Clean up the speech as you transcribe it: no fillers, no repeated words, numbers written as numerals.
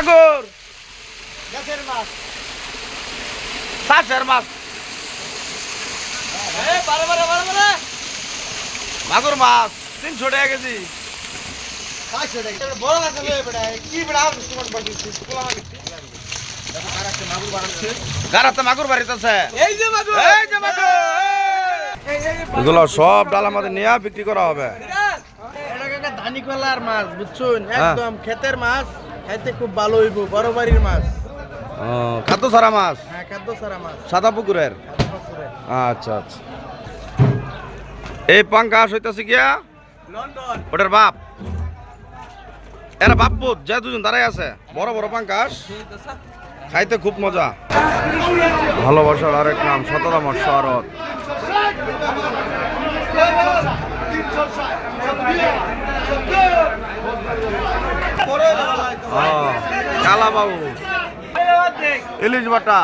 মাগুর গাছের মাছ চাষের মাছ মাগুর মাছ 300 টাকা কেজি। 500 টাকা বড় মাছ লয়ে বেটা কি বেটা আর তোমার বাড়ি কোলা মাছ গারাতে মাগুর বাড়িতেছে। এই যে মাগুর এগুলো সব ডাল আমাদের নিয়ে বিক্রি করা হবে। এটা একটা ধানি কলার মাছ বুঝছুন একদম ক্ষেতের মাছ খাইতে খুব ভালো হইব বড় বাড়ির মাছ খাদ্য সারা মাছ হ্যাঁ খাদ্য সারা মাছ সাদা পুকুরের। আচ্ছা আচ্ছা এই পাঙ্কাশ হইতাছে গিয়া লন্ডন ওটার বাপ এরা বাপ পুত যে দুজন দাঁড়াই আছে বড় বড় পাঙ্কাশ খাইতে খুব মজা। ভালোবাসার আরেক নাম শতরামর শরৎ। কালা বাবু ইলিশ বাটা